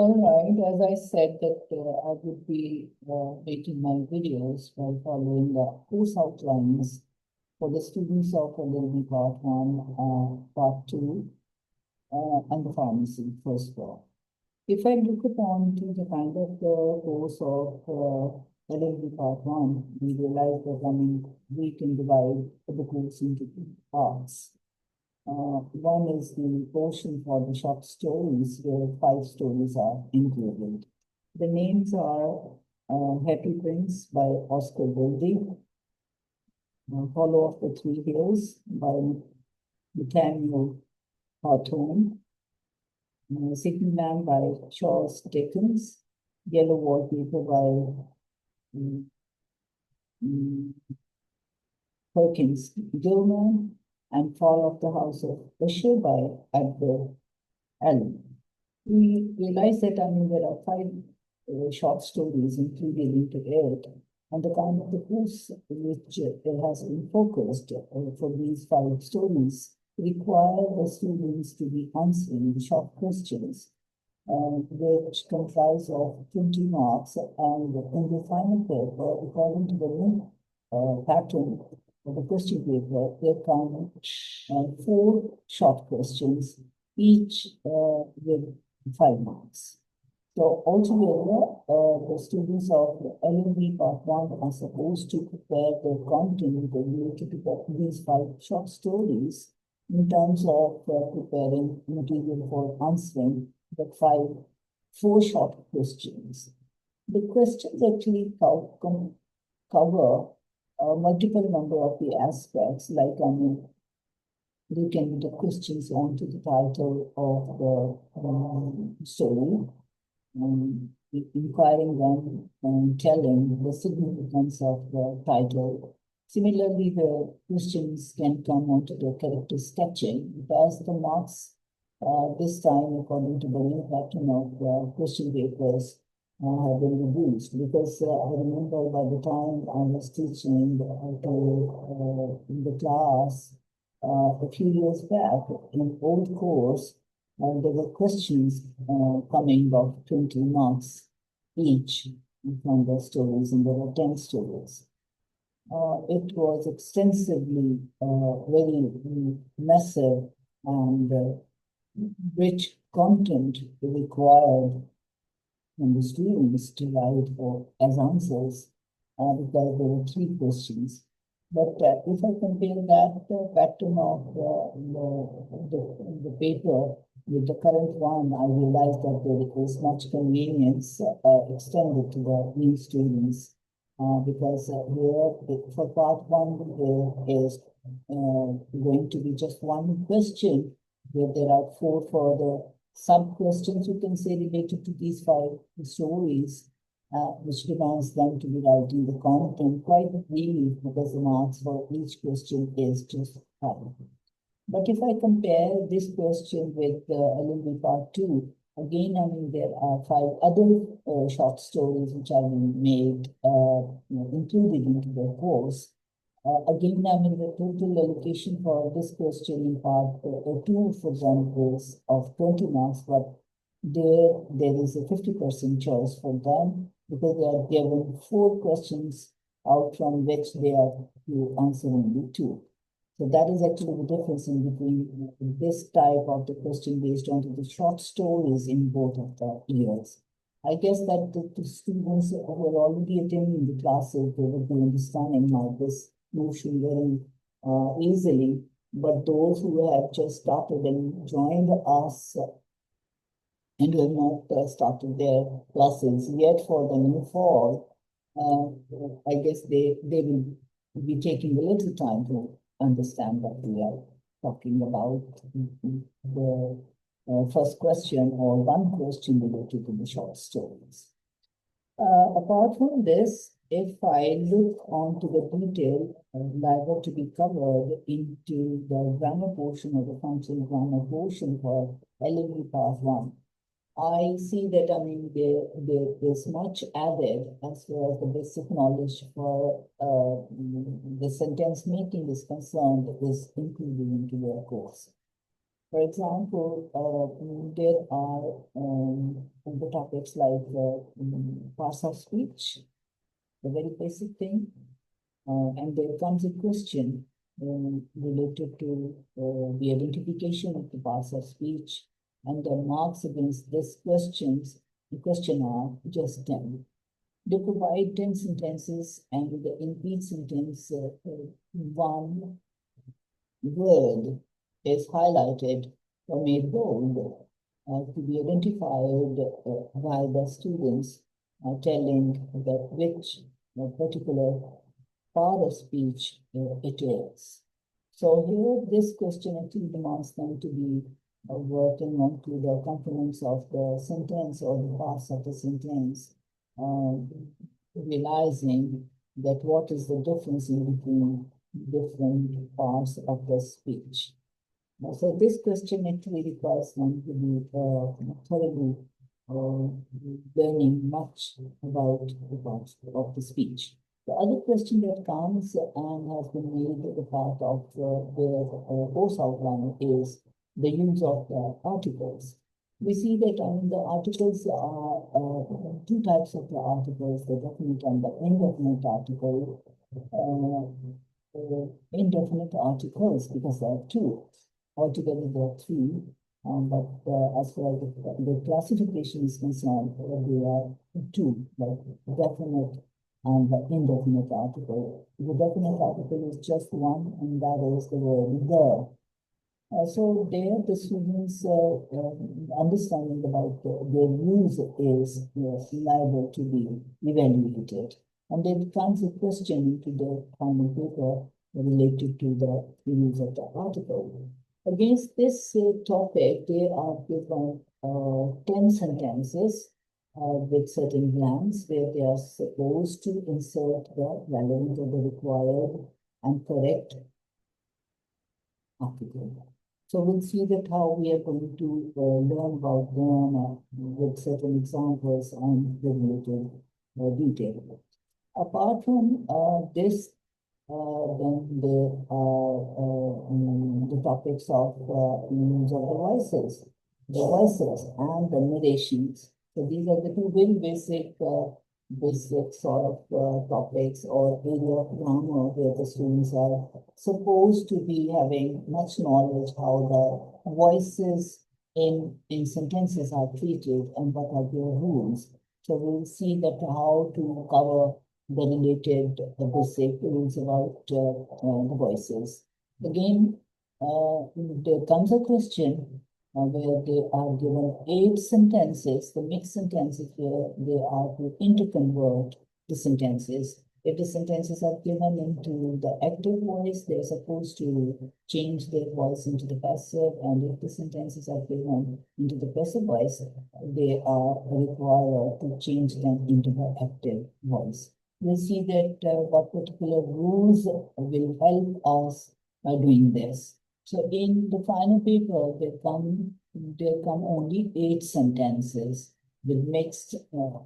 All right, as I said that I would be making my videos by following the course outlines for the students of LL.B. Part 1, Part 2, and the pharmacy first floor. If I look upon to the kind of the course of LL.B. Part 1, we realize that we can divide the course into two parts. One is the portion for the short stories, where 5 stories are included. The names are Happy Prince by Oscar Wilde, Hollow of the Three Hills by Nathaniel Hawthorne, City Man by Charles Dickens, Yellow Wallpaper by Perkins Gilman, and Fall of the House of Usher by Edgar Allan. We realize that there are 5 short stories included into it, and the kind of the course which has been focused for these 5 stories require the students to be answering short questions, which comprise of 20 marks, and in the final paper, according to the pattern of the question paper, there come 4 short questions, each with 5 marks. So altogether, the students of LL.B. Part 1 are supposed to prepare their content related to these 5 short stories in terms of preparing material for answering the 4 short questions. The questions actually cover multiple number of the aspects, like you can the questions onto the title of the story, inquiring them and telling the significance of the title. Similarly, the questions can come onto the character sketching, because the marks this time, according to the new pattern of the question papers, have been reduced, because I remember by the time I was teaching in the class a few years back in old course, there were questions coming of 20 marks each from the stories, and there were 10 stories. It was extensively very massive and rich content required from the students to write as answers, because there were 3 questions. But if I compare that pattern of the paper with the current one, I realize that there is much convenience extended to the new students, because here for part 1 there is going to be just 1 question, where there are 4 further sub-questions, you can say, related to these 5 stories, which demands them to be writing the content quite freely, because the marks for each question is just 5. But if I compare this question with LL.B. Part 2, again, there are 5 other short stories which are being made, included into the course. Again, the total allocation for this question in part 2, for example, is of 20 marks, but there is a 50% choice for them, because they are given 4 questions, out from which they are to answer only 2. So that is actually the difference in between this type of the question based on the short stories in both of the years. I guess that the students who are already attending the classes, they will be understanding how this notion very easily. But those who have just started and joined us and who have not started their classes yet for the new fall, I guess they will be taking a little time to understand what we are talking about. The first question, or 1 question related to the short stories. Apart from this, if I look onto the detail liable to be covered into the grammar portion of the functional grammar portion for LL.B. Part 1, I see that there is much added as far as the basic knowledge for the sentence making is concerned, is included into their course. For example, there are the topics like parts of speech, the very basic thing. And there comes a question related to the identification of the parts of speech, and the marks against this question are just 10. They provide 10 sentences, and with the in each sentence, one word is highlighted or made bold to be identified by the students, telling that which particular part of speech it is. So here, this question actually demands them to be working on to the components of the sentence or the parts of the sentence, um, realizing that what is the difference in between different parts of the speech. So this question actually requires one to be thoroughly uh, learning much about the parts of the speech. The other question that comes and has been made a part of their course outline is the use of articles. We see that the articles are two types of the articles, the definite and the indefinite article. Indefinite articles, because there are two. Altogether, there are three. But as far as the classification is concerned, there are two, like definite and the indefinite article. The definite article is just one, and that is the word the. So there, the students' understanding about their use is liable to be evaluated. And there comes a question into the final paper related to the use of the article. Against this topic, they are given 10 sentences with certain blanks where they are supposed to insert the relevant or the required and correct article. So we'll see that how we are going to learn about them with certain examples and related detail. Apart from this, then there are the topics of use of the voices and the narrations. So these are the two very basic sort of topics or area of grammar where the students are supposed to be having much knowledge how the voices in sentences are treated and what are their rules. So we'll see that how to cover the related basic rules about the voices. Again, there comes a question where they are given 8 sentences, the mixed sentences where they are to interconvert the sentences. If the sentences are given into the active voice, they're supposed to change their voice into the passive, and if the sentences are given into the passive voice, they are required to change them into the active voice. We'll see that what particular rules will help us doing this. So in the final paper, there come only 8 sentences with mixed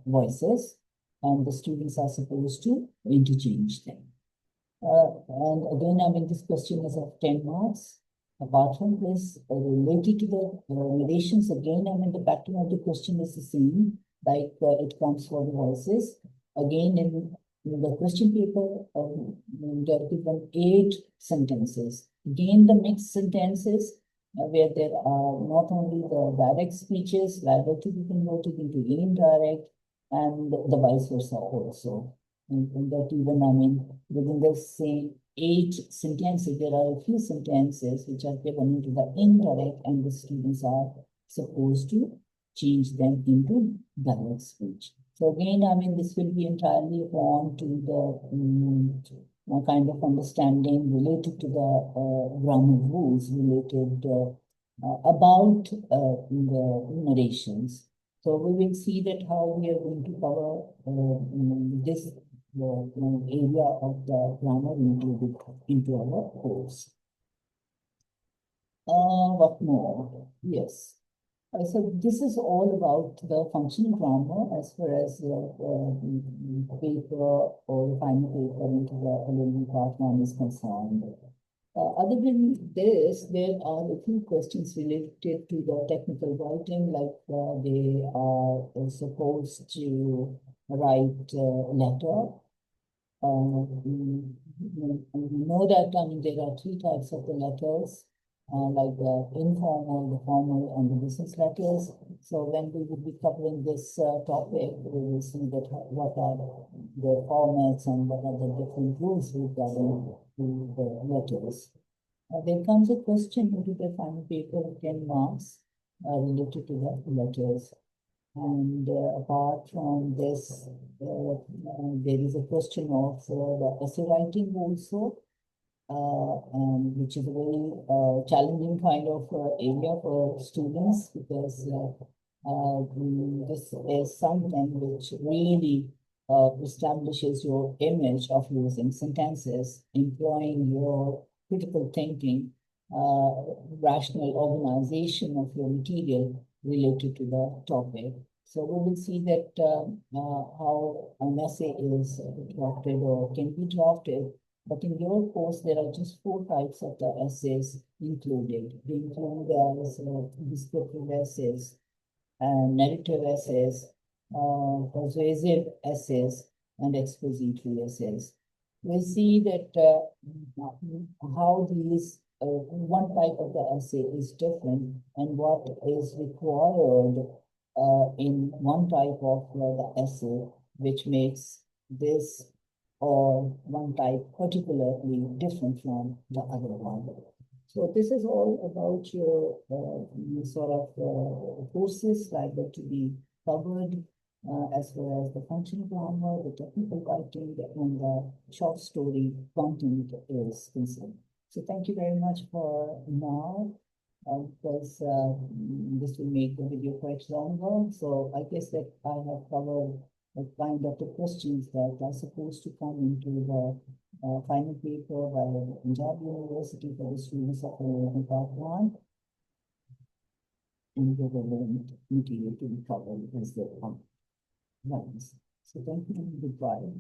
voices, and the students are supposed to interchange them. And again, this question is of 10 marks. Apart from this, related to the narrations, again, the pattern of the question is the same, like it comes for the voices. Again, in the question paper, there are given 8 sentences. Again, the mixed sentences, where there are not only the direct speeches liable to be converted into indirect, and the vice versa also. And that even, within the same 8 sentences, there are a few sentences which are given into the indirect, and the students are supposed to change them into direct speech. So again, this will be entirely upon to the kind of understanding related to the grammar rules related about the narrations. So we will see that how we are going to cover this area of the grammar into our course. What more? Yes. So this is all about the functional grammar as far as the paper or the final paper into the LL.B part 1 is concerned. Other than this, there are a few questions related to the technical writing, like they are supposed to write a letter. We know that there are three types of the letters, like the informal, the formal, and the business letters. So when we will be covering this topic, we will see that what are the formats and what are the different rules regarding to the letters. There comes a question into the final paper of 10 marks related to the letters. And apart from this, there is a question of the essay writing also, which is a very challenging kind of area for students because this is something which really establishes your image of using sentences, employing your critical thinking, rational organization of your material related to the topic. So we will see that how an essay is drafted or can be drafted. But in your course, there are just four types of the essays included. They include as descriptive essays, narrative essays, persuasive essays, and expository essays. We see that how these one type of the essay is different and what is required in one type of the essay, which makes this or one type particularly different from the other one. So this is all about your sort of courses likely to be covered as well as the functional grammar, the technical writing, and the short story content is concerned. So thank you very much for now, because this will make the video quite longer. So I guess that I have covered the kind of the questions that are supposed to come into the final paper by Punjab University for the students of the Part 1 and the relevant material to be covered as they come. So thank you and goodbye.